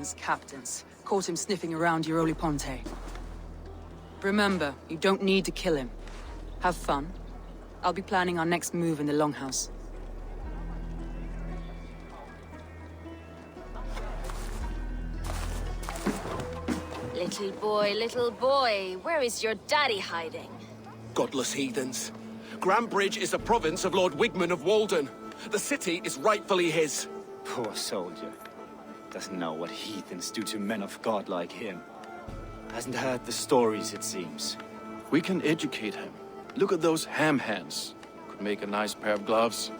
Norsemen's captains caught him sniffing around Ponte. Remember, you don't need to kill him. Have fun. I'll be planning our next move in the Longhouse. Little boy, where is your daddy hiding? Godless heathens. Grambridge is a province of Lord Wigman of Walden. The city is rightfully his. Poor soldier. Doesn't know what heathens do to men of God like him. Hasn't heard the stories, it seems. We can educate him. Look at those ham hands. Could make a nice pair of gloves.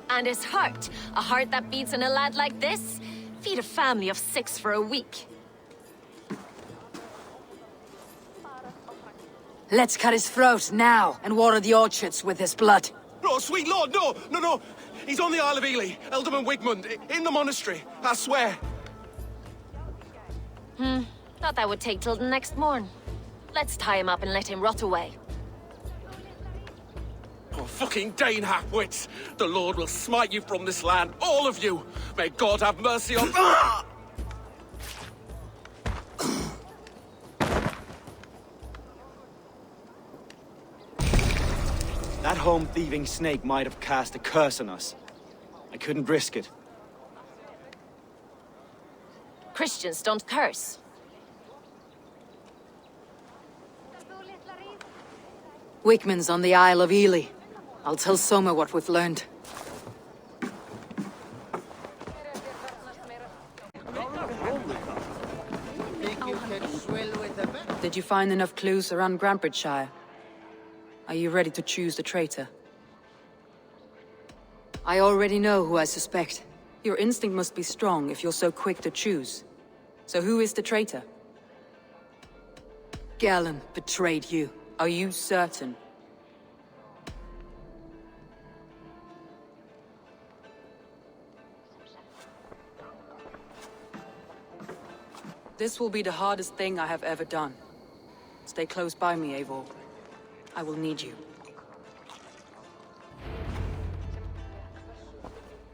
And his heart. A heart that beats in a lad like this? Feed a family of 6 for a week. Let's cut his throat now and water the orchards with his blood. Oh, sweet lord, no! He's on the Isle of Ely, Ealdorman Wigmund, in the monastery, I swear. Thought that would take till the next morn. Let's tie him up and let him rot away. Oh, fucking Dane half-wits! The Lord will smite you from this land, all of you! May God have mercy on... That home-thieving snake might have cast a curse on us. I couldn't risk it. Christians don't curse. Wigman's on the Isle of Ely. I'll tell Soma what we've learned. Did you find enough clues around Grambridgeshire? Are you ready to choose the traitor? I already know who I suspect. Your instinct must be strong if you're so quick to choose. So who is the traitor? Galen betrayed you. Are you certain? This will be the hardest thing I have ever done. Stay close by me, Eivor. I will need you.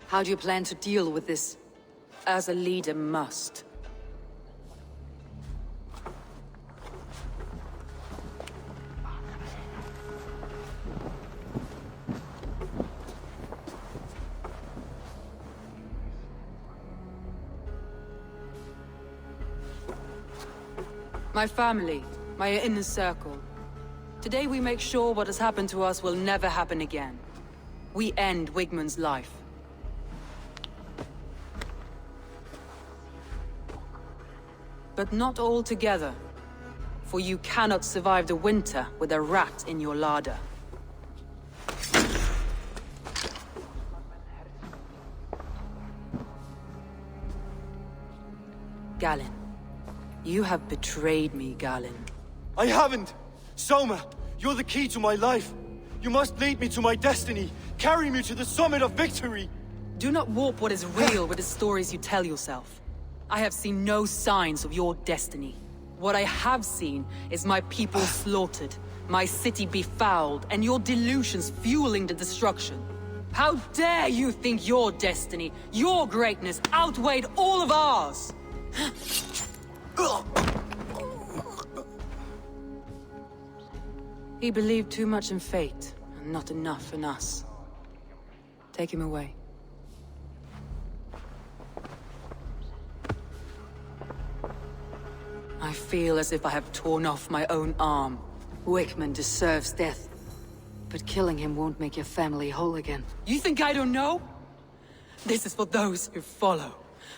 How do you plan to deal with this? As a leader must. My family, my inner circle. Today we make sure what has happened to us will never happen again. We end Wigman's life. But not all together. For you cannot survive the winter with a rat in your larder. Galen. You have betrayed me, Galen. I haven't! Soma, you're the key to my life. You must lead me to my destiny. Carry me to the summit of victory. Do not warp what is real with the stories you tell yourself. I have seen no signs of your destiny. What I have seen is my people slaughtered, my city befouled, and your delusions fueling the destruction. How dare you think your destiny, your greatness, outweighed all of ours? He believed too much in fate, and not enough in us. Take him away. I feel as if I have torn off my own arm. Wigman deserves death, but killing him won't make your family whole again. You think I don't know? This is for those who follow.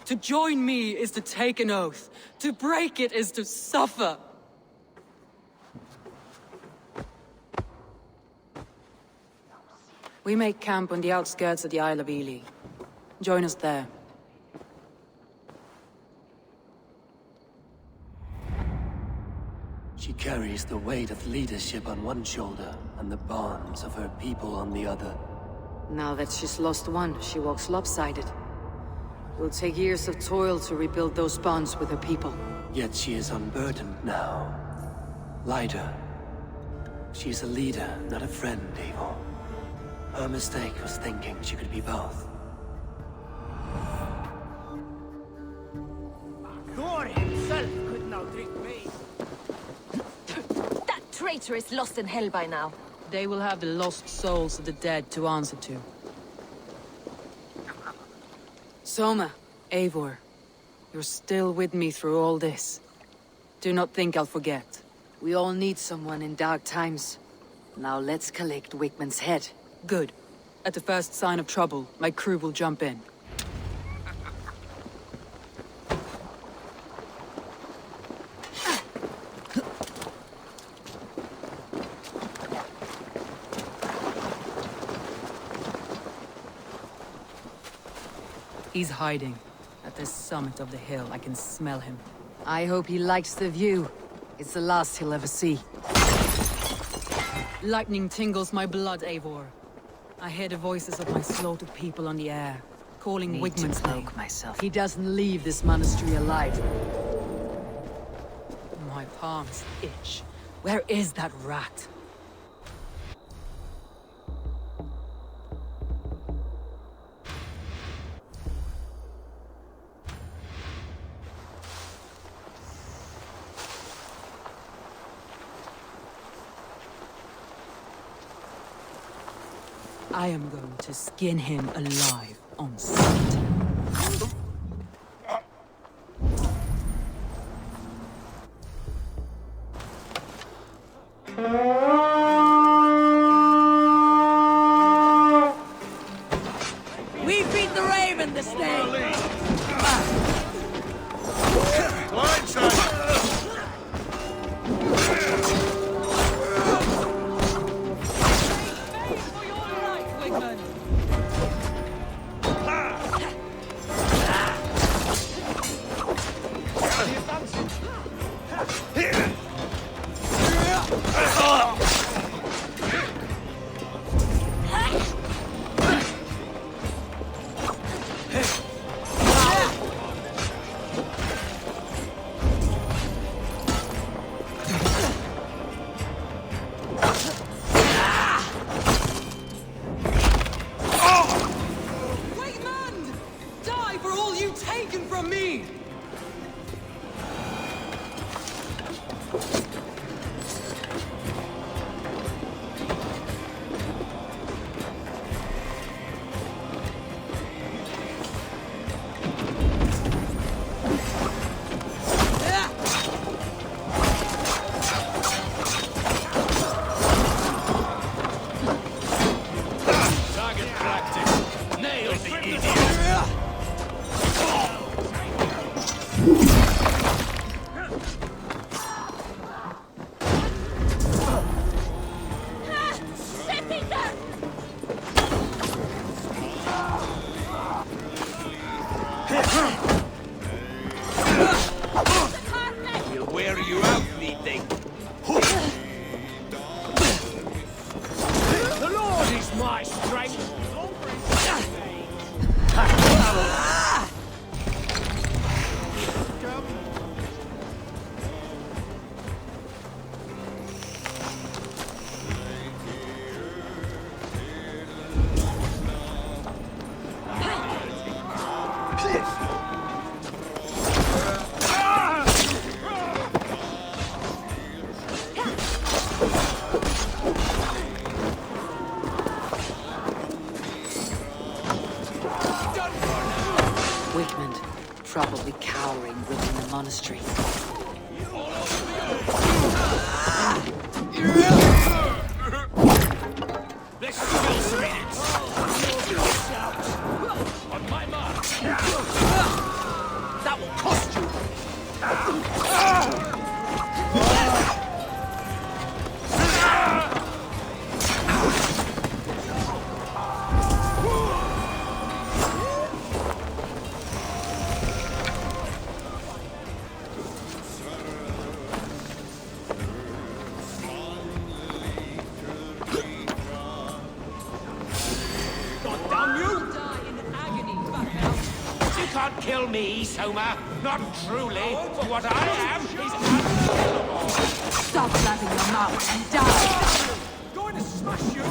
To join me is to take an oath. To break it is to suffer. We make camp on the outskirts of the Isle of Ely. Join us there. She carries the weight of leadership on one shoulder and the bonds of her people on the other. Now that she's lost one, she walks lopsided. It will take years of toil to rebuild those bonds with her people. Yet she is unburdened now. Lighter. She's a leader, not a friend, Eivor. Her mistake was thinking she could be both. traitor is lost in hell by now. They will have the lost souls of the dead to answer to. Soma, Eivor, you're still with me through all this. Do not think I'll forget. We all need someone in dark times. Now let's collect Wickman's head. Good. At the first sign of trouble, my crew will jump in. He's hiding. At the summit of the hill, I can smell him. I hope he likes the view. It's the last he'll ever see. Lightning tingles my blood, Eivor. I hear the voices of my slaughtered people on the air, calling Need Wigman's to name. cloak myself. He doesn't leave this monastery alive. My palms itch. Where is that rat? I am going to skin him alive on sight. We beat the raven this day! We'll wear you out, meeting. The Lord is my strength. Wickman, probably cowering within the monastery. There's still some minutes. On my mark. That will cost you. You can't kill me, Soma. Not truly. For what I am is unkillable. Stop flapping your mouth and die! Going to smash you.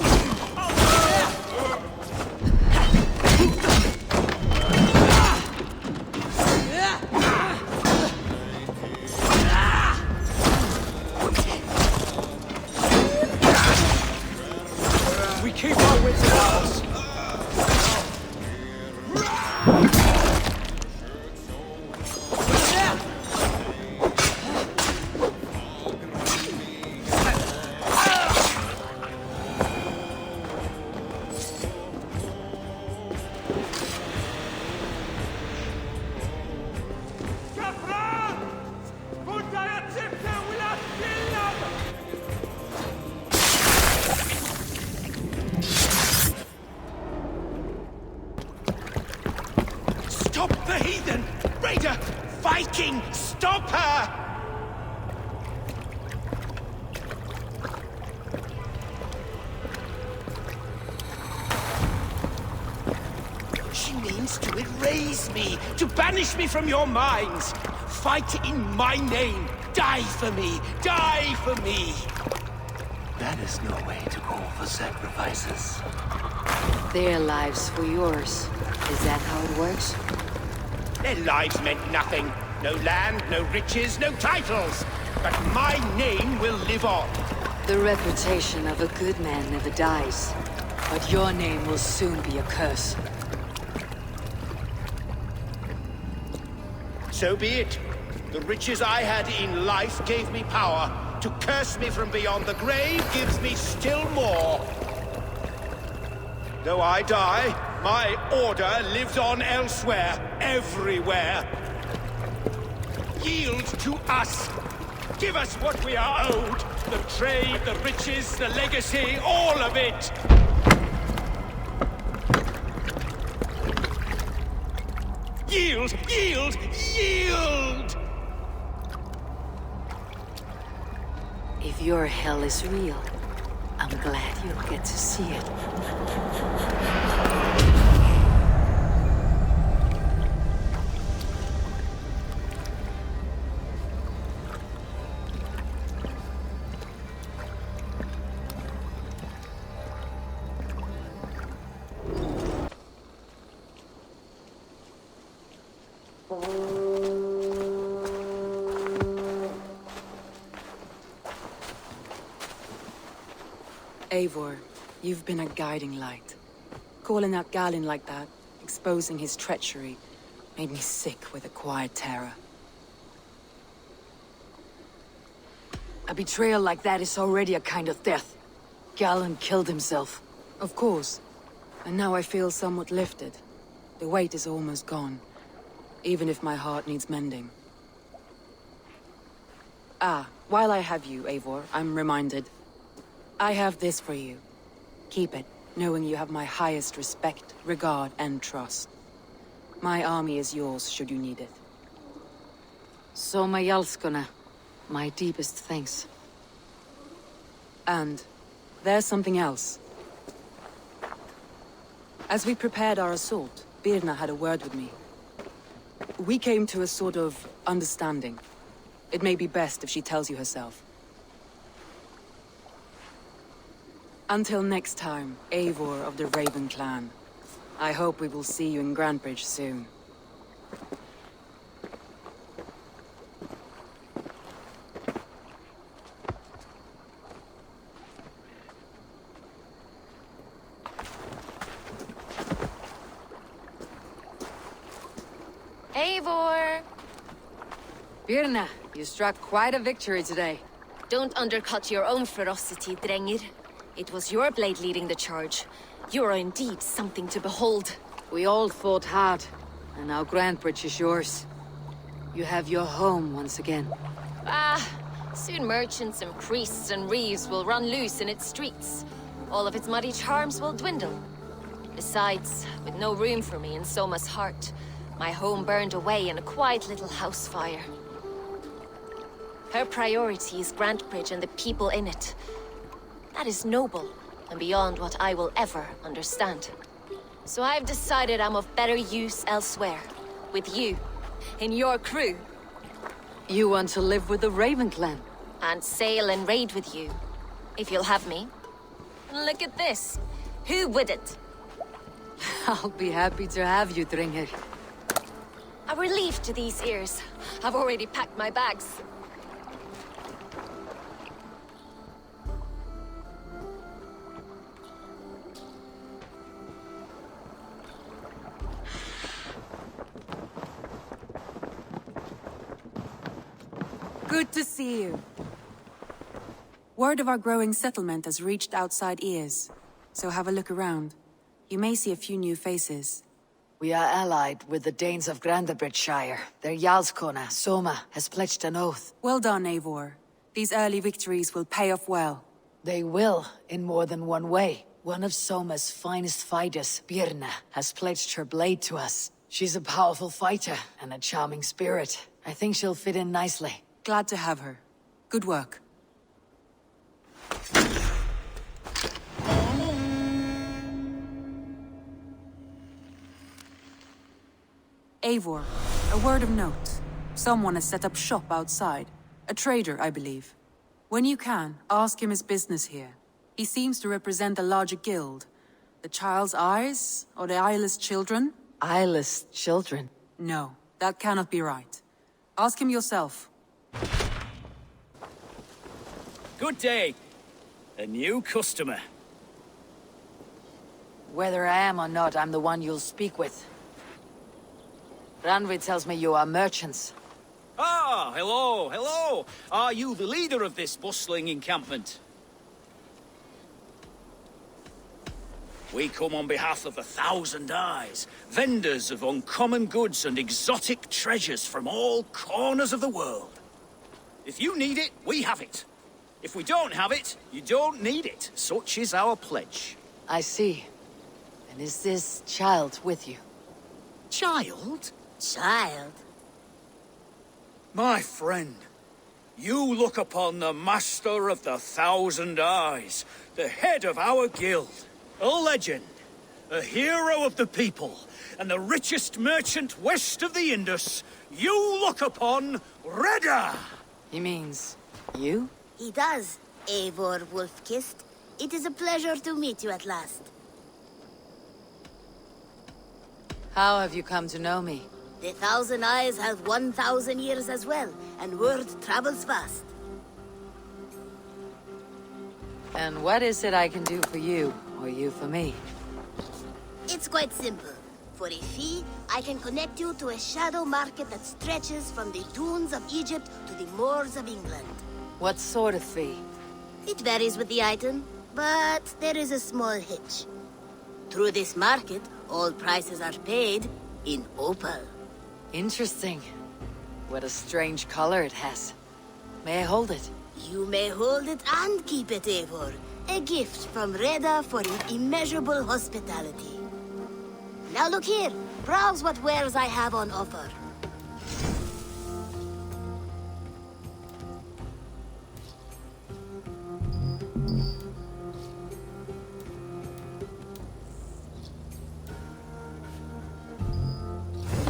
we keep our wits about us. Stop the heathen! Raider! Viking! Stop her! She means to erase me, to banish me from your minds. Fight in my name. Die for me. Die for me. That is no way to call for sacrifices. Their lives for yours. Is that how it works? Their lives meant nothing. No land, no riches, no titles. But my name will live on. The reputation of a good man never dies. But your name will soon be a curse. So be it. The riches I had in life gave me power. To curse me from beyond the grave gives me still more. Though I die, my order lives on elsewhere, everywhere. Yield to us. Give us what we are owed. The trade, the riches, the legacy, all of it. Yield, yield, yield! If your hell is real, I'm glad you'll get to see it. Eivor, you've been a guiding light. Calling out Galin like that, exposing his treachery, made me sick with a quiet terror. A betrayal like that is already a kind of death. Galin killed himself. Of course. And now I feel somewhat lifted. The weight is almost gone, even if my heart needs mending. Ah, while I have you, Eivor, I'm reminded. I have this for you. Keep it, knowing you have my highest respect, regard, and trust. My army is yours, should you need it. Soma Jalskona, my deepest thanks. And there's something else. As we prepared our assault, Birna had a word with me. We came to a sort of understanding. It may be best if she tells you herself. Until next time, Eivor of the Raven clan. I hope we will see you in Grandbridge soon. Eivor! Birna, you struck quite a victory today. Don't undercut your own ferocity, Drengir. It was your blade leading the charge. You are indeed something to behold. We all fought hard, and now Grandbridge is yours. You have your home once again. Soon merchants and priests and reeves will run loose in its streets. All of its muddy charms will dwindle. Besides, with no room for me in Soma's heart, my home burned away in a quiet little house fire. Her priority is Grantbridge and the people in it. That is noble, and beyond what I will ever understand. So I've decided I'm of better use elsewhere. With you, in your crew. You want to live with the Raven clan? And sail and raid with you, if you'll have me. Look at this. Who wouldn't? I'll be happy to have you, Drengir. A relief to these ears. I've already packed my bags. Good to see you. Word of our growing settlement has reached outside ears, so have a look around. You may see a few new faces. We are allied with the Danes of Grandabridgeshire. Their Jarlskona, Soma, has pledged an oath. Well done, Eivor. These early victories will pay off well. They will, in more than one way. One of Soma's finest fighters, Birna, has pledged her blade to us. She's a powerful fighter and a charming spirit. I think she'll fit in nicely. Glad to have her. Good work. Eivor, a word of note. Someone has set up shop outside. A trader, I believe. When you can, ask him his business here. He seems to represent a larger guild. The Child's Eyes, or the Eyeless Children? Eyeless children? No, that cannot be right. Ask him yourself. Good day. A new customer. Whether I am or not, I'm the one you'll speak with. Randvi tells me you are merchants. Ah, hello, hello. Are you the leader of this bustling encampment? We come on behalf of 1,000 Eyes, vendors of uncommon goods and exotic treasures from all corners of the world. If you need it, we have it. If we don't have it, you don't need it. Such is our pledge. I see. And is this child with you? Child? Child? My friend, you look upon the master of the 1,000 Eyes, the head of our guild, a legend, a hero of the people, and the richest merchant west of the Indus. You look upon Reda! He means you? He does, Eivor Wolf-Kissed. It is a pleasure to meet you at last. How have you come to know me? The 1,000 Eyes have 1,000 years as well, and word travels fast. And what is it I can do for you, or you for me? It's quite simple. For a fee, I can connect you to a shadow market that stretches from the dunes of Egypt to the moors of England. What sort of fee? It varies with the item, but there is a small hitch. Through this market, all prices are paid in opal. Interesting. What a strange color it has. May I hold it? You may hold it and keep it, Eivor. A gift from Reda for your immeasurable hospitality. Now look here. Browse what wares I have on offer.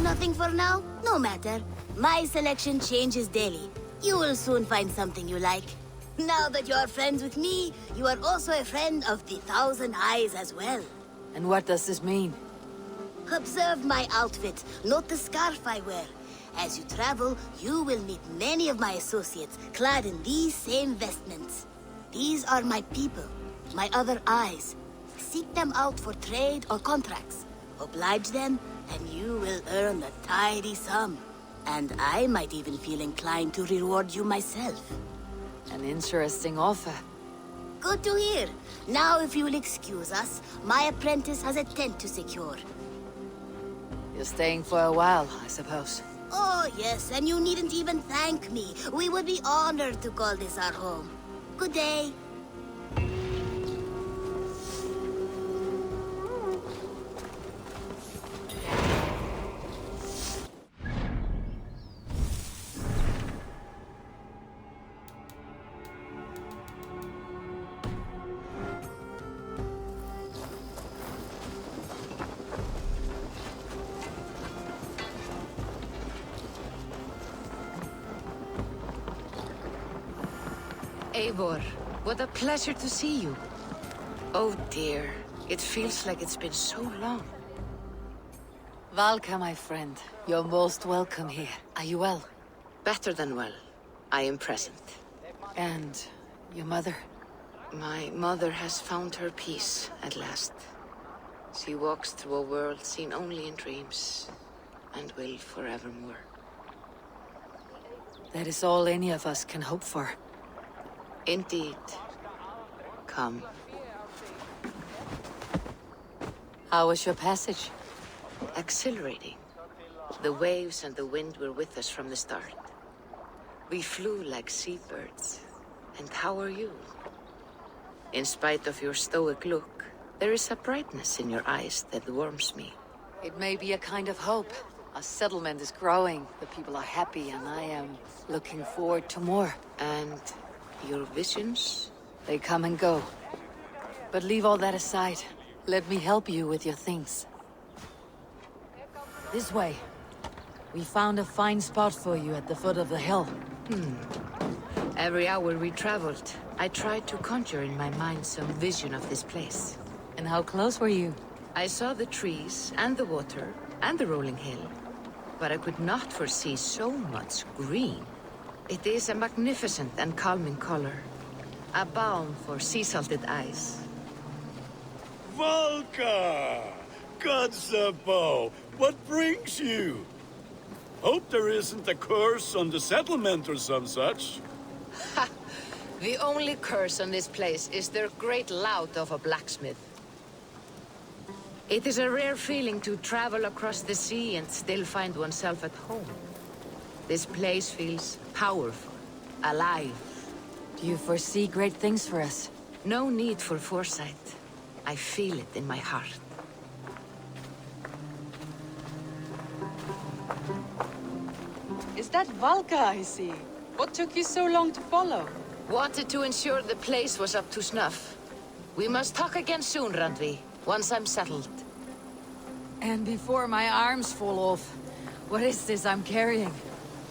Nothing for now? No matter. My selection changes daily. You will soon find something you like. Now that you are friends with me, you are also a friend of the 1,000 Eyes as well. And what does this mean? Observe my outfit. Note the scarf I wear. As you travel, you will meet many of my associates clad in these same vestments. These are my people, my other eyes. Seek them out for trade or contracts. Oblige them, and you will earn a tidy sum. And I might even feel inclined to reward you myself. An interesting offer. Good to hear. Now, if you will excuse us, my apprentice has a tent to secure. You're staying for a while, I suppose. Oh, yes, and you needn't even thank me. We would be honored to call this our home. Good day. Eivor, what a pleasure to see you. Oh dear, it feels like it's been so long. Valka, my friend, you're most welcome here. Are you well? Better than well. I am present. And your mother? My mother has found her peace at last. She walks through a world seen only in dreams, and will forevermore. That is all any of us can hope for. Indeed. Come. How was your passage? Exhilarating. The waves and the wind were with us from the start. We flew like seabirds. And how are you? In spite of your stoic look, there is a brightness in your eyes that warms me. It may be a kind of hope. Our settlement is growing, the people are happy, and I am looking forward to more. And your visions? They come and go. But leave all that aside. Let me help you with your things. This way. We found a fine spot for you at the foot of the hill. Every hour we traveled, I tried to conjure in my mind some vision of this place. And how close were you? I saw the trees and the water and the rolling hill, but I could not foresee so much green. It is a magnificent and calming color, a balm for sea-salted eyes. Volka! Kotzebo! What brings you? Hope there isn't a curse on the settlement or some such. Ha! The only curse on this place is their great lout of a blacksmith. It is a rare feeling to travel across the sea and still find oneself at home. This place feels powerful, alive. Do you foresee great things for us? No need for foresight. I feel it in my heart. Is that Valka I see? What took you so long to follow? Wanted to ensure the place was up to snuff. We must talk again soon, Randvi, once I'm settled. And before my arms fall off, what is this I'm carrying?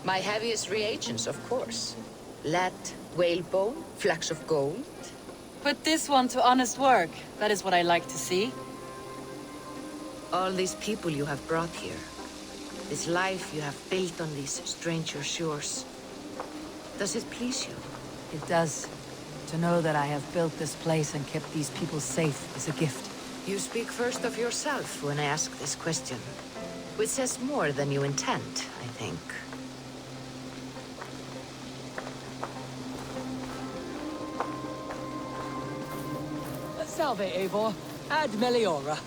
My heaviest reagents, of course. Lead, whalebone, flecks of gold. Put this one to honest work. That is what I like to see. All these people you have brought here. This life you have built on these stranger shores. Does it please you? It does. To know that I have built this place and kept these people safe is a gift. You speak first of yourself when I ask this question. Which says more than you intend, I think. Salve, Eivor. Ad Meliora.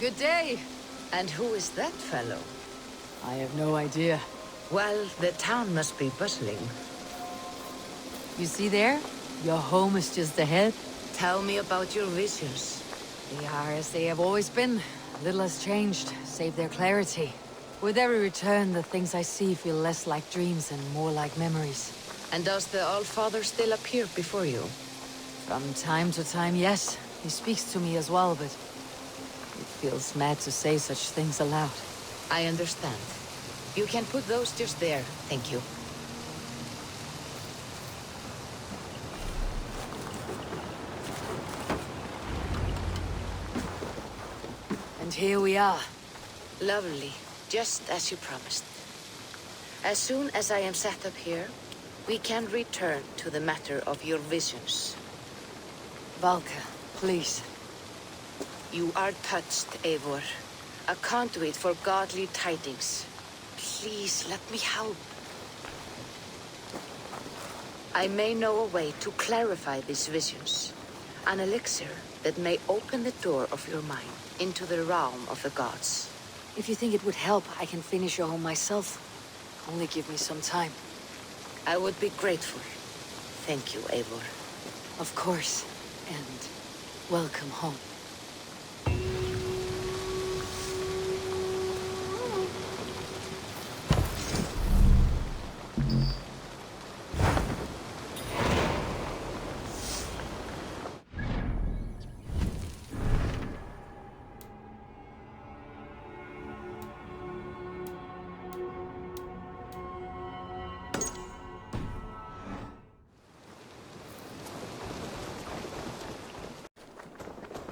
Good day. And who is that fellow? I have no idea. Well, the town must be bustling. You see there? Your home is just ahead. Tell me about your visions. They are as they have always been. Little has changed, save their clarity. With every return, the things I see feel less like dreams and more like memories. And does the Allfather still appear before you? From time to time, yes. He speaks to me as well, but it feels mad to say such things aloud. I understand. You can put those just there, thank you. And here we are. Lovely, just as you promised. As soon as I am set up here, we can return to the matter of your visions. Valka, please. You are touched, Eivor. A conduit for godly tidings. Please, let me help. I may know a way to clarify these visions. An elixir that may open the door of your mind into the realm of the gods. If you think it would help, I can finish your home myself. Only give me some time. I would be grateful. Thank you, Eivor. Of course. And welcome home.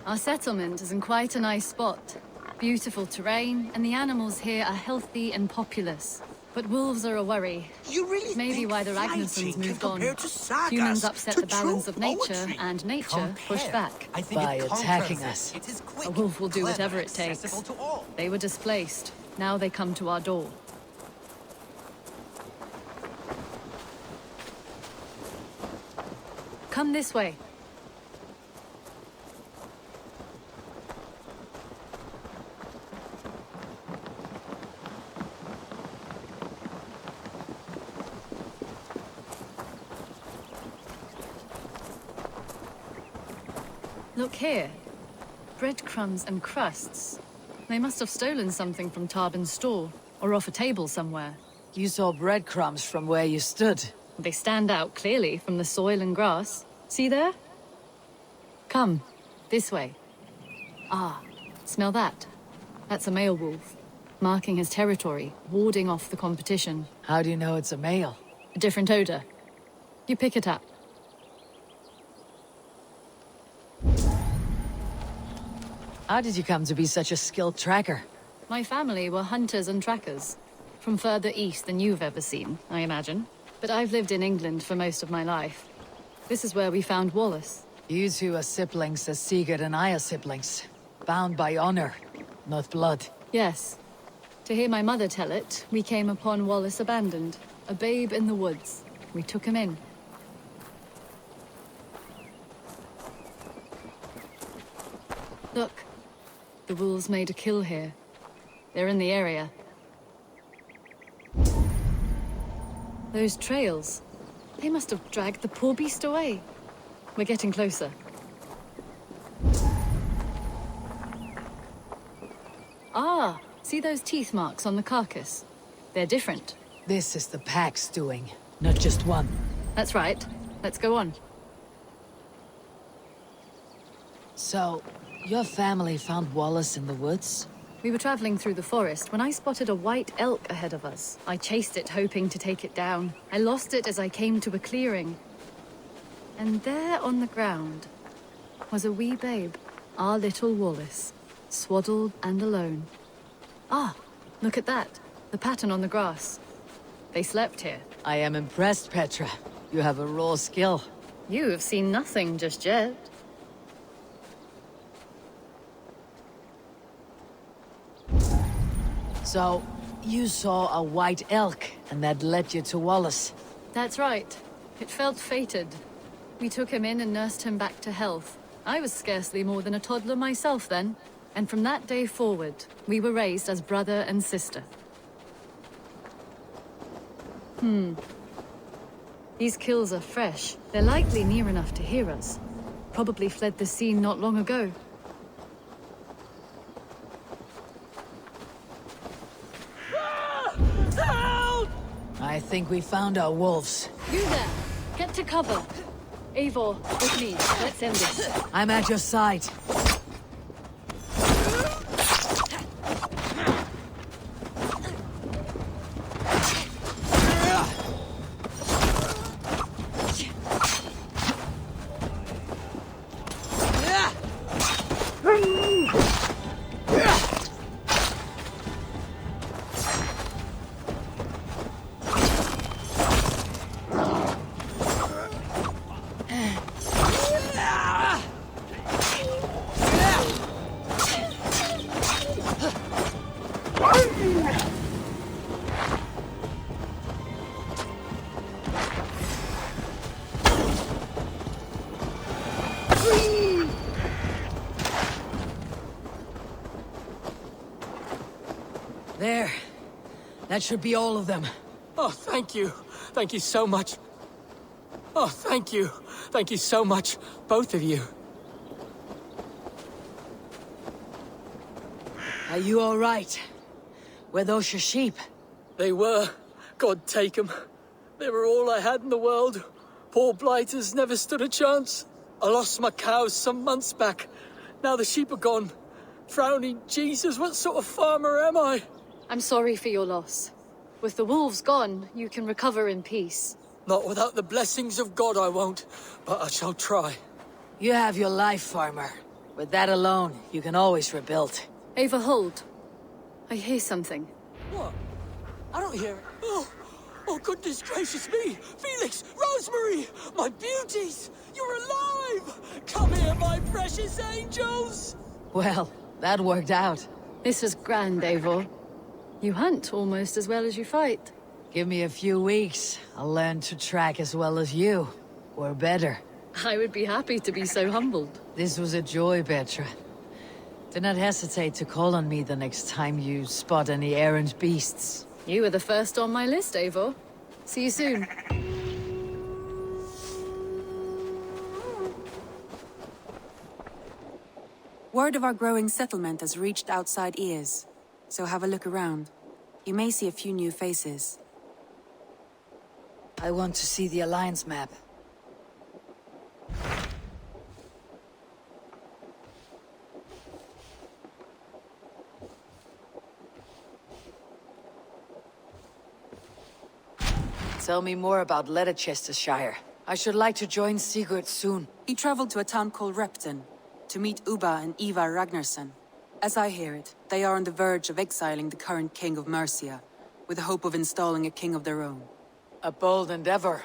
Our settlement is in quite a nice spot. Beautiful terrain, and the animals here are healthy and populous. But wolves are a worry. You really Maybe think why the fighting Ragnarsons can moved on. compare to sagas, Humans upset to the balance true of nature, poetry? and nature pushed back. I think By it attacking contrasts us. It is quick, A wolf will do clever, whatever it takes. accessible to all. They were displaced. Now they come to our door. Come this way. Look here. Breadcrumbs and crusts. They must have stolen something from Tarbin's store, or off a table somewhere. You saw breadcrumbs from where you stood. They stand out clearly from the soil and grass. See there? Come, this way. Ah, smell that? That's a male wolf, marking his territory, warding off the competition. How do you know it's a male? A different odor. You pick it up. How did you come to be such a skilled tracker? My family were hunters and trackers. From further east than you've ever seen, I imagine. But I've lived in England for most of my life. This is where we found Wallace. You two are siblings as Sigurd and I are siblings. Bound by honor, not blood. Yes. To hear my mother tell it, we came upon Wallace abandoned. A babe in the woods. We took him in. Look. The wolves made a kill here. They're in the area. Those trails. They must have dragged the poor beast away. We're getting closer. Ah, see those teeth marks on the carcass? They're different. This is the pack's doing, not just one. That's right. Let's go on. So, your family found Wallace in the woods? We were traveling through the forest when I spotted a white elk ahead of us. I chased it, hoping to take it down. I lost it as I came to a clearing. And there on the ground was a wee babe, our little Wallace, swaddled and alone. Ah, look at that. The pattern on the grass. They slept here. I am impressed, Petra. You have a raw skill. You have seen nothing just yet. So, you saw a white elk, and that led you to Wallace? That's right. It felt fated. We took him in and nursed him back to health. I was scarcely more than a toddler myself then. And from that day forward, we were raised as brother and sister. These kills are fresh. They're likely near enough to hear us. Probably fled the scene not long ago. I think we found our wolves. You there! Get to cover! Eivor, with me. Let's end this. I'm at your side. There. That should be all of them. Oh, thank you. Thank you so much. Oh, thank you. Thank you so much, both of you. Are you all right? Were those your sheep? They were. God take them. They were all I had in the world. Poor blighters never stood a chance. I lost my cows some months back. Now the sheep are gone. Frowning Jesus, what sort of farmer am I? I'm sorry for your loss. With the wolves gone, you can recover in peace. Not without the blessings of God I won't, but I shall try. You have your life, farmer. With that alone, you can always rebuild. Eivor, hold. I hear something. What? I don't hear it. Oh, goodness gracious me! Felix! Rosemary! My beauties! You're alive! Come here, my precious angels! Well, that worked out. This was grand, Eivor. You hunt almost as well as you fight. Give me a few weeks. I'll learn to track as well as you. Or better. I would be happy to be so humbled. This was a joy, Bertra. Do not hesitate to call on me the next time you spot any errant beasts. You were the first on my list, Eivor. See you soon. Word of our growing settlement has reached outside ears, so have a look around. You may see a few new faces. I want to see the Alliance map. Tell me more about Leicestershire. I should like to join Sigurd soon. He traveled to a town called Repton to meet Ubba and Eivor Ragnarsson. As I hear it, they are on the verge of exiling the current king of Mercia, with the hope of installing a king of their own. A bold endeavor.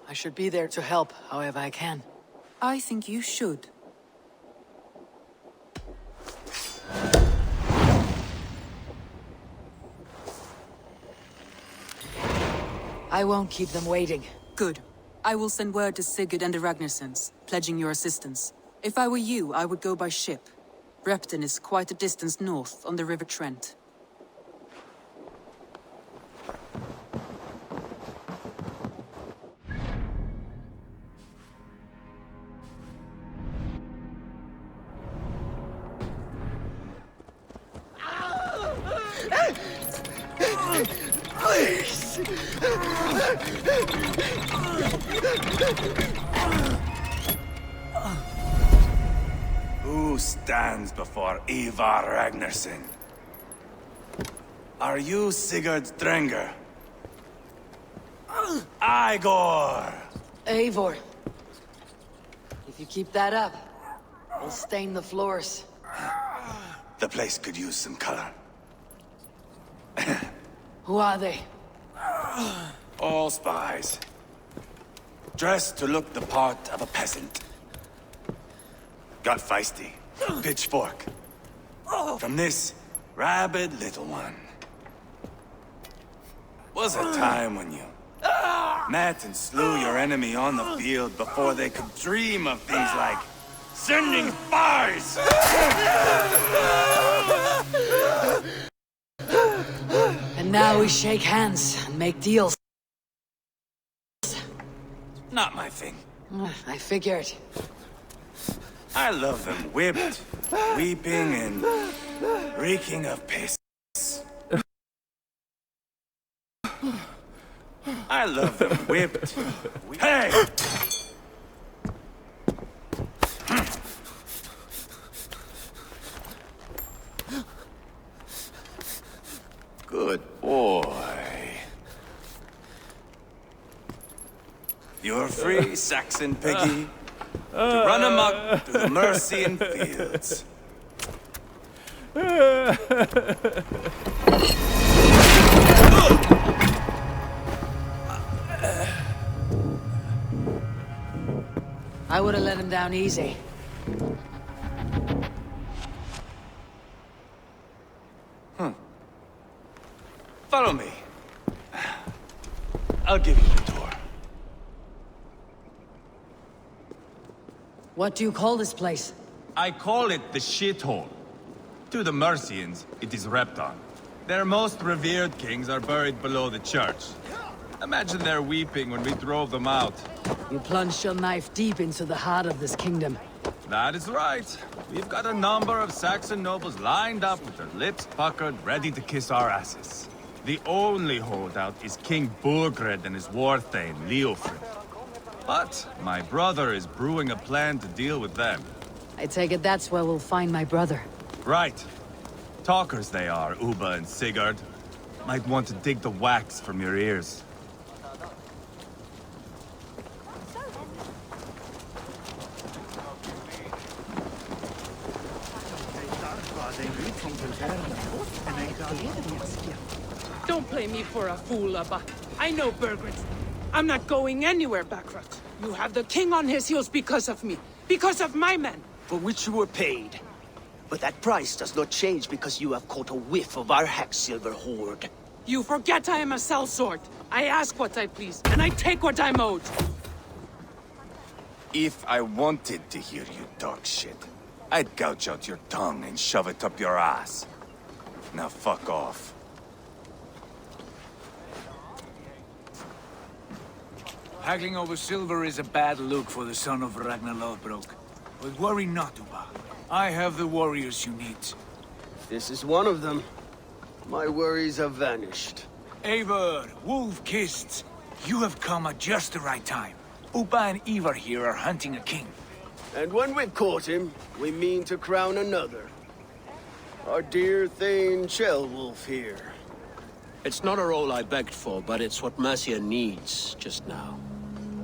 I should be there to help, however I can. I think you should. I won't keep them waiting. Good. I will send word to Sigurd and the Ragnarssons, pledging your assistance. If I were you, I would go by ship. Repton is quite a distance north on the River Trent. Please! Who stands before Eivor Ragnarsson? Are you Sigurd Drenger? Eivor! Eivor. If you keep that up, we'll stain the floors. The place could use some color. Who are they? All spies. Dressed to look the part of a peasant. Got feisty. Pitchfork. From this rabid little one. Was a time when you met and slew your enemy on the field before they could dream of things like sending spies! And now we shake hands and make deals. Not my thing. I figured. I love them whipped, weeping, and reeking of piss. I love them whipped. Hey! Good boy. You're free, Saxon piggy, to run amok through the Mercian fields. I would have let him down easy. Follow me. I'll give you the tour. What do you call this place? I call it the shithole. To the Mercians, it is Repton. Their most revered kings are buried below the church. Imagine their weeping when we drove them out. You plunged your knife deep into the heart of this kingdom. That is right. We've got a number of Saxon nobles lined up with their lips puckered, ready to kiss our asses. The only holdout is King Burgred and his war thane, Leofrid. But my brother is brewing a plan to deal with them. I take it that's where we'll find my brother. Right. Talkers they are, Ubba and Sigurd. Might want to dig the wax from your ears. Don't play me for a fool, Ubba. I know Burgred. I'm not going anywhere, Backrot. You have the king on his heels because of me. Because of my men. For which you were paid. But that price does not change because you have caught a whiff of our Hacksilver hoard. You forget I am a sellsword. I ask what I please, and I take what I'm owed. If I wanted to hear you talk shit, I'd gouge out your tongue and shove it up your ass. Now fuck off. Haggling over silver is a bad look for the son of Ragnar Lothbrok. But worry not, Uba. I have the warriors you need. This is one of them. My worries have vanished. Eivor, wolf-kissed. You have come at just the right time. Uba and Eivor here are hunting a king. And when we've caught him, we mean to crown another. Our dear Thane Ceolwulf here. It's not a role I begged for, but it's what Mercia needs just now.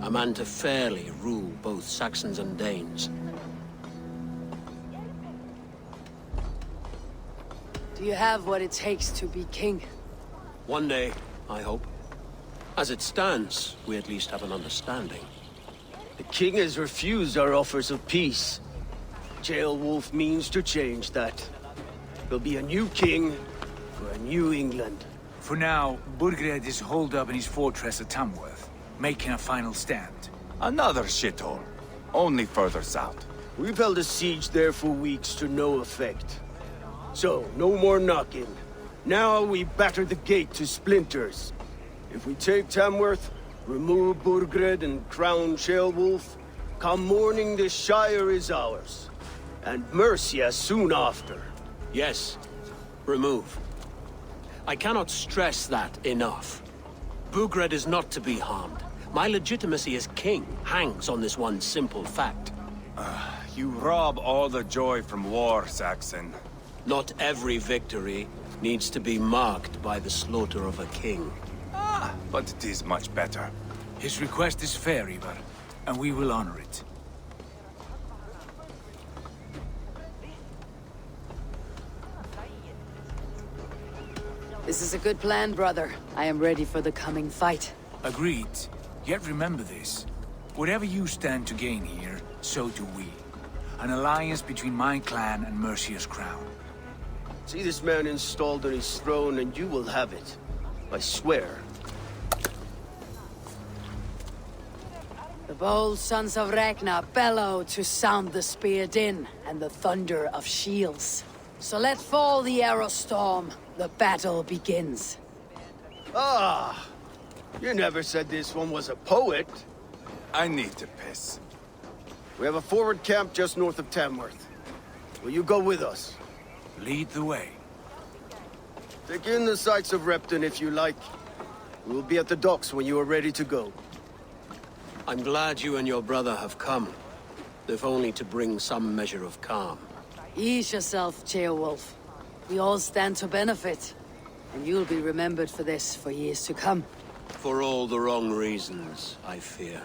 A man to fairly rule both Saxons and Danes. Do you have what it takes to be king? One day, I hope. As it stands, we at least have an understanding. The king has refused our offers of peace. Ceolwulf means to change that. There'll be a new king for a new England. For now, Burgred is holed up in his fortress at Tamworth, making a final stand. Another shithole. Only further south. We've held a siege there for weeks to no effect. So, no more knocking. Now we batter the gate to splinters. If we take Tamworth, remove Burgred and crown Ceolwulf, come morning the Shire is ours. And Mercia soon after. Yes, remove. I cannot stress that enough. Burgred is not to be harmed. My legitimacy as king hangs on this one simple fact. You rob all the joy from war, Saxon. Not every victory needs to be marked by the slaughter of a king. But it is much better. His request is fair, Eivor, and we will honor it. This is a good plan, brother. I am ready for the coming fight. Agreed. Yet remember this. Whatever you stand to gain here, so do we. An alliance between my clan and Mercia's crown. See this man installed on his throne and you will have it. I swear. The bold sons of Ragnar bellow to sound the spear din and the thunder of shields. So let fall the arrow storm. The battle begins. Ah! You never said this one was a poet. I need to piss. We have a forward camp just north of Tamworth. Will you go with us? Lead the way. Take in the sights of Repton if you like. We'll be at the docks when you are ready to go. I'm glad you and your brother have come, if only to bring some measure of calm. Ease yourself, Ceolwulf. We all stand to benefit, and you'll be remembered for this for years to come. For all the wrong reasons, I fear.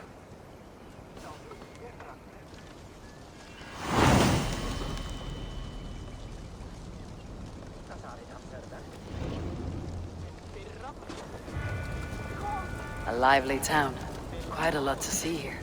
A lively town. Quite a lot to see here.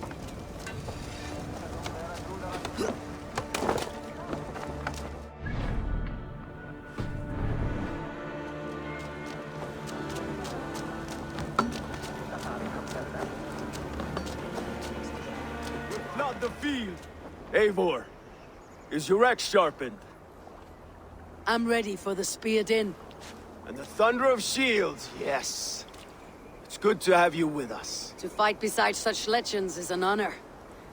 Flood the field! Eivor, is your axe sharpened? I'm ready for the spear din. And the thunder of shields, yes. It's good to have you with us. To fight beside such legends is an honor.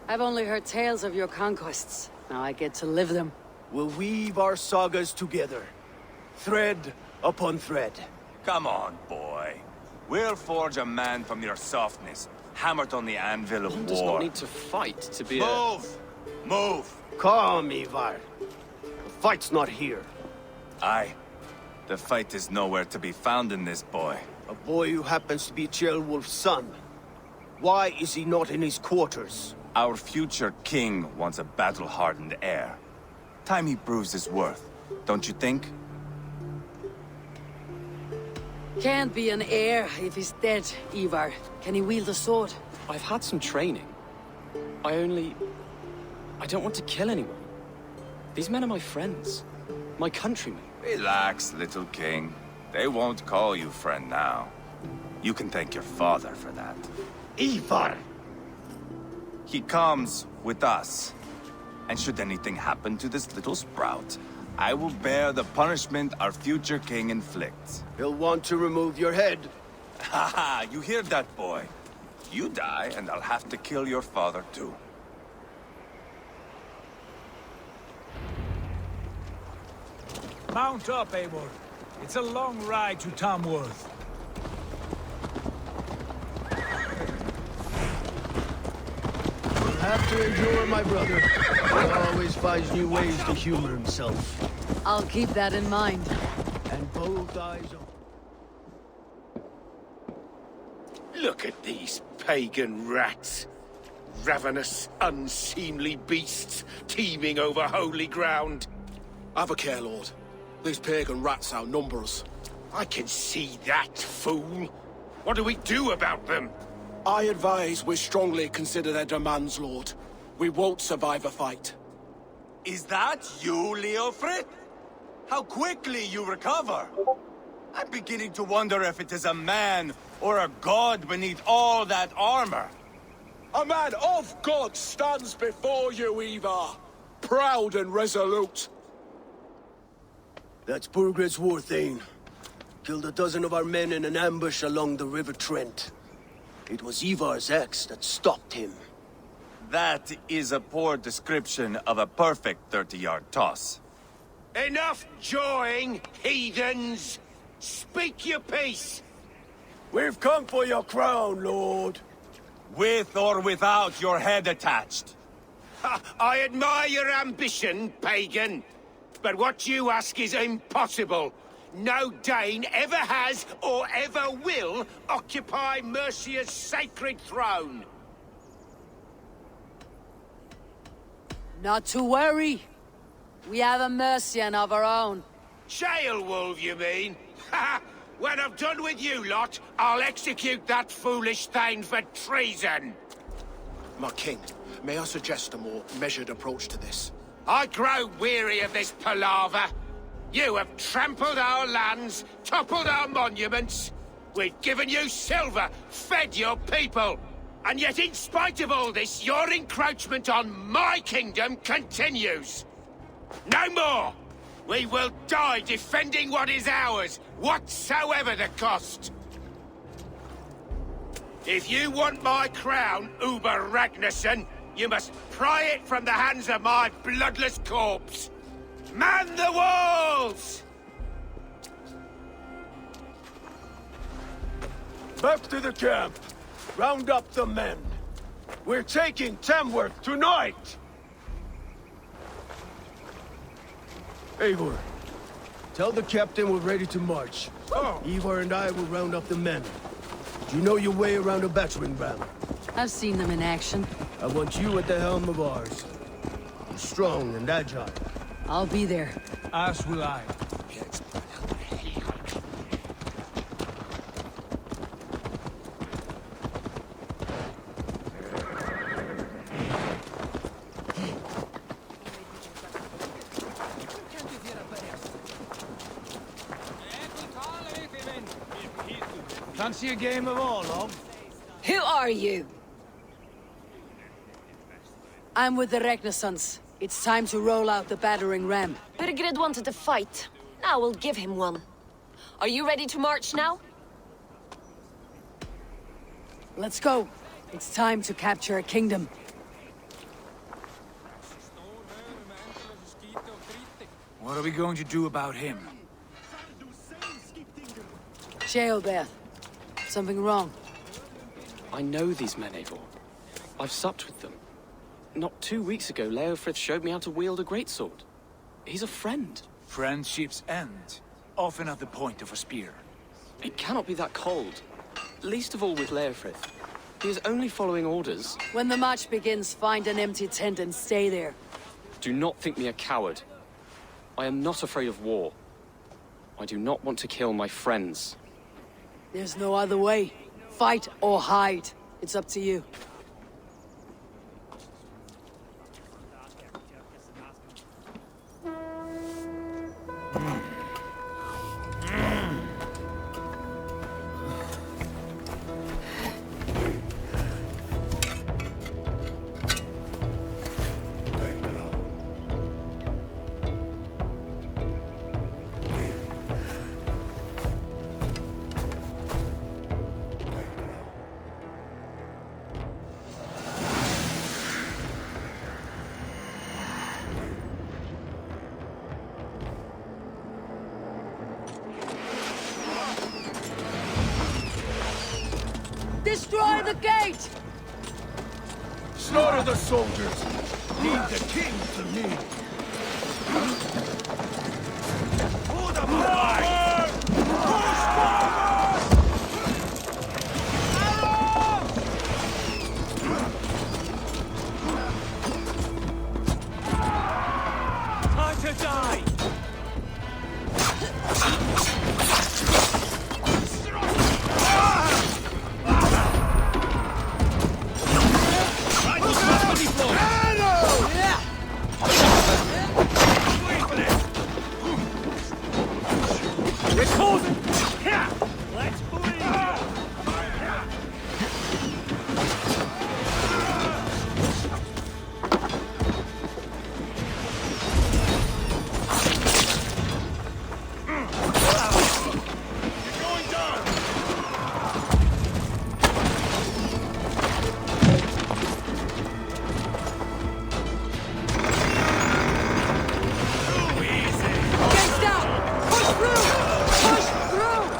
I've only heard tales of your conquests. Now I get to live them. We'll weave our sagas together. Thread upon thread. Come on, boy. We'll forge a man from your softness, hammered on the anvil of war. One does not need to fight to be Move! Move! Calm, Eivor. The fight's not here. Aye. The fight is nowhere to be found in this boy. A boy who happens to be Ceolwulf's son. Why is he not in his quarters? Our future king wants a battle-hardened heir. Time he proves his worth, don't you think? Can't be an heir if he's dead, Eivor. Can he wield a sword? I've had some training. I don't want to kill anyone. These men are my friends. My countrymen. Relax, little king. They won't call you friend now. You can thank your father for that. Eivor! He comes with us. And should anything happen to this little sprout, I will bear the punishment our future king inflicts. He'll want to remove your head. Haha, you hear that, boy? You die, and I'll have to kill your father, too. Mount up, Eivor. It's a long ride to Tamworth. You'll have to endure, my brother. He always finds new ways to humor himself. I'll keep that in mind. And both eyes open. Look at these pagan rats. Ravenous, unseemly beasts teeming over holy ground. Have a care, Lord. These pagan rats outnumber us. I can see that, fool. What do we do about them? I advise we strongly consider their demands, Lord. We won't survive a fight. Is that you, Leofrid? How quickly you recover! I'm beginning to wonder if it is a man or a god beneath all that armor. A man of God stands before you, Eivor. Proud and resolute. That's Burgred's war thane. Killed a dozen of our men in an ambush along the River Trent. It was Eivor's axe that stopped him. That is a poor description of a perfect 30-yard toss. Enough jawing, heathens! Speak your piece! We've come for your crown, Lord. With or without your head attached. I admire your ambition, pagan. But what you ask is impossible. No Dane ever has or ever will occupy Mercia's sacred throne. Not to worry. We have a Mercian of our own. Jailwolf, you mean? When I'm done with you lot, I'll execute that foolish thing for treason. My king, may I suggest a more measured approach to this? I grow weary of this palaver. You have trampled our lands, toppled our monuments. We've given you silver, fed your people. And yet in spite of all this, your encroachment on my kingdom continues. No more! We will die defending what is ours, whatsoever the cost. If you want my crown, Uber Ragnarsson, you must pry it from the hands of my bloodless corpse. Man the walls! Back to the camp. Round up the men. We're taking Tamworth tonight! Eivor, tell the captain we're ready to march. Eivor and I will round up the men. Do you know your way around a battering ram? I've seen them in action. I want you at the helm of ours. You're strong and agile. I'll be there. As will I. Fancy a game of Orlog? Who are you? I'm with the Ragnarsons. It's time to roll out the battering ram. Burgred wanted to fight. Now we'll give him one. Are you ready to march now? Let's go. It's time to capture a kingdom. What are we going to do about him? Jailbeth. Something wrong? I know these men, Eivor. I've supped with them. Not 2 weeks ago, Leofrith showed me how to wield a greatsword. He's a friend. Friendships end, often at the point of a spear. It cannot be that cold. Least of all with Leofrith. He is only following orders. When the march begins, find an empty tent and stay there. Do not think me a coward. I am not afraid of war. I do not want to kill my friends. There's no other way. Fight or hide. It's up to you. Destroy the gate! Slaughter the soldiers! Leave the king to me! Hold up, forward! Push forward! Time to die! Gates down! Push through! Push through!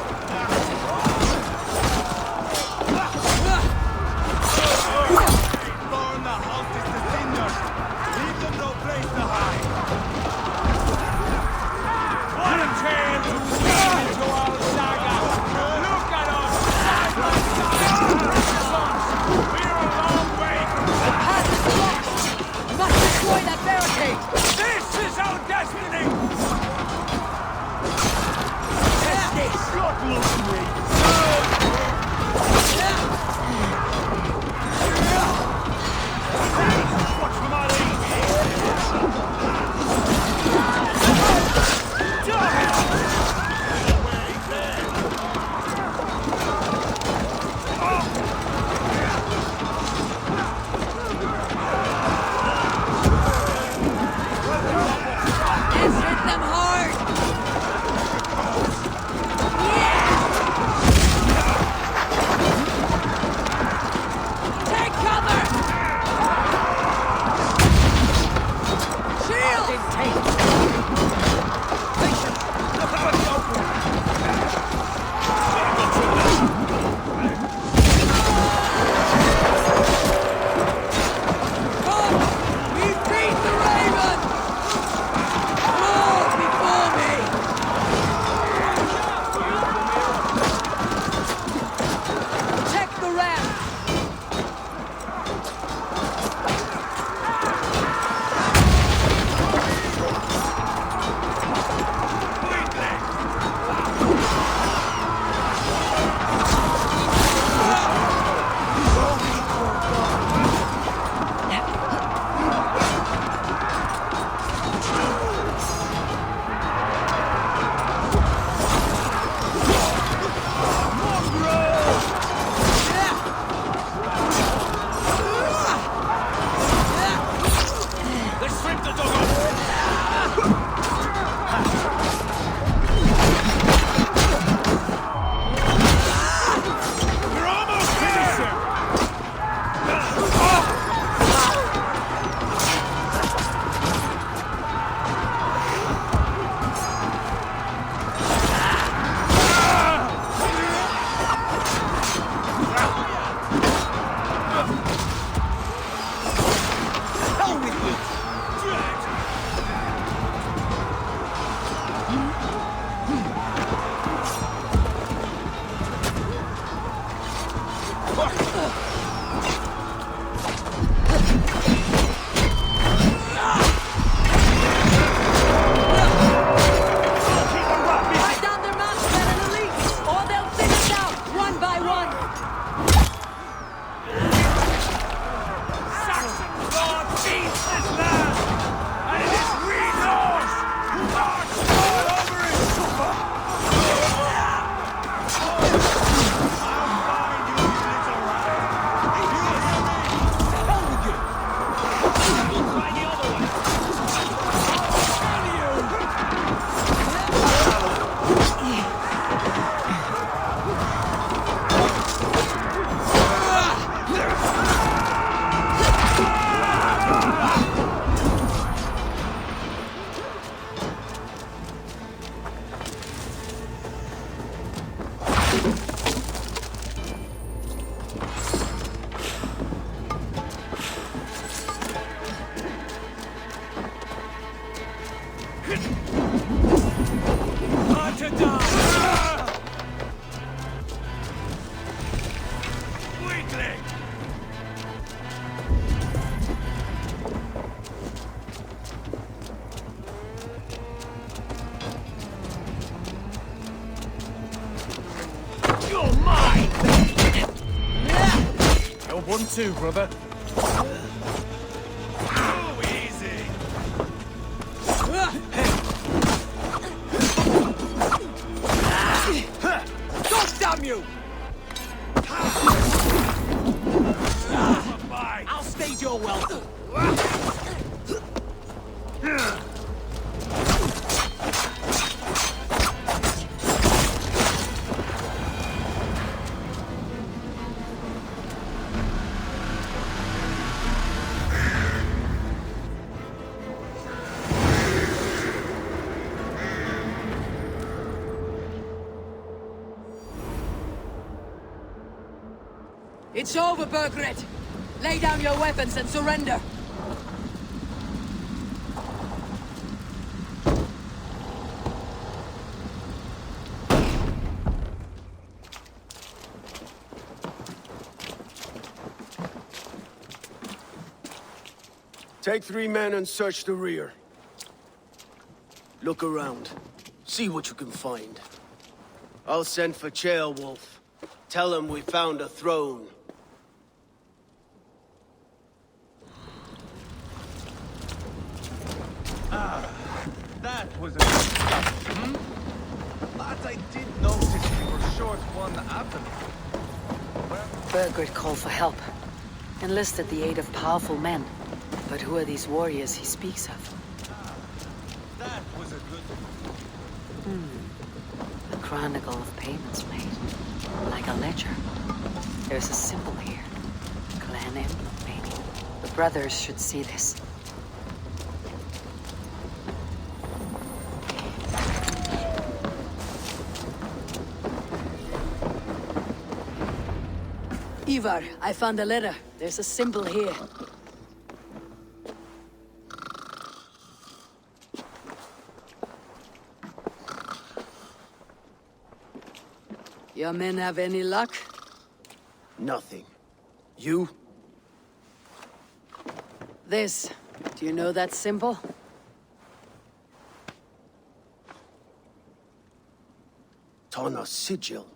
1-2, brother. Oh, easy. God damn you! I'll stage your welcome. It's over, Burgred. Lay down your weapons and surrender. Take 3 men and search the rear. Look around. See what you can find. I'll send for Ceolwulf. Tell him we found a throne. That was a good stuff, But I did notice we were short one abdomen. Burgred called for help. Enlisted the aid of powerful men. But who are these warriors he speaks of? That was a good... A chronicle of payments made. Like a ledger. There's a symbol here. Clan emblem, maybe. The brothers should see this. Eivor, I found a letter. There's a symbol here. Your men have any luck? Nothing. You? This. Do you know that symbol? Tana's sigil.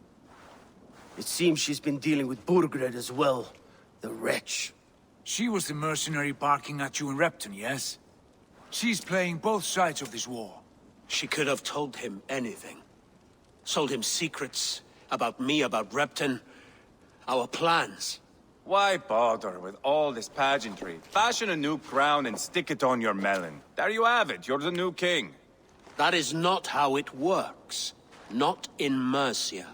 It seems she's been dealing with Burgred as well. The wretch. She was the mercenary barking at you in Repton, yes? She's playing both sides of this war. She could have told him anything. Sold him secrets about me, about Repton, our plans. Why bother with all this pageantry? Fashion a new crown and stick it on your melon. There you have it, you're the new king. That is not how it works. Not in Mercia.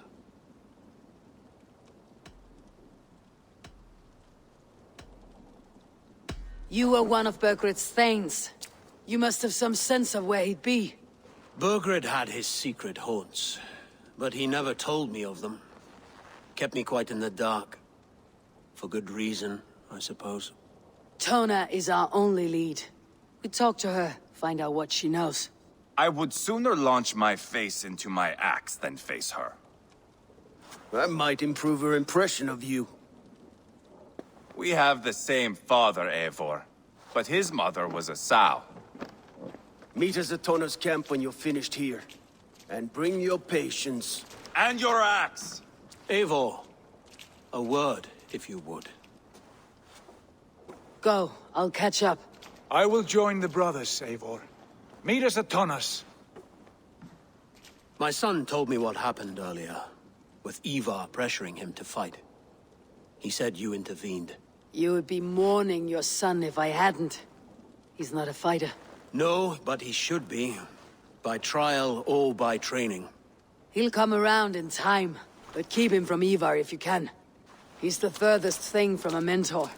You were one of Burgred's thanes. You must have some sense of where he'd be. Burgred had his secret haunts, but he never told me of them. Kept me quite in the dark. For good reason, I suppose. Tona is our only lead. We talk to her, find out what she knows. I would sooner launch my face into my axe than face her. That might improve her impression of you. We have the same father, Eivor, but his mother was a sow. Meet us at Tona's camp when you're finished here. And bring your patience. And your axe! Eivor, a word, if you would. Go, I'll catch up. I will join the brothers, Eivor. Meet us at Tonas. My son told me what happened earlier, with Eivor pressuring him to fight. He said you intervened. You would be mourning your son if I hadn't. He's not a fighter. No, but he should be. By trial or by training. He'll come around in time, but keep him from Eivor if you can. He's the furthest thing from a mentor.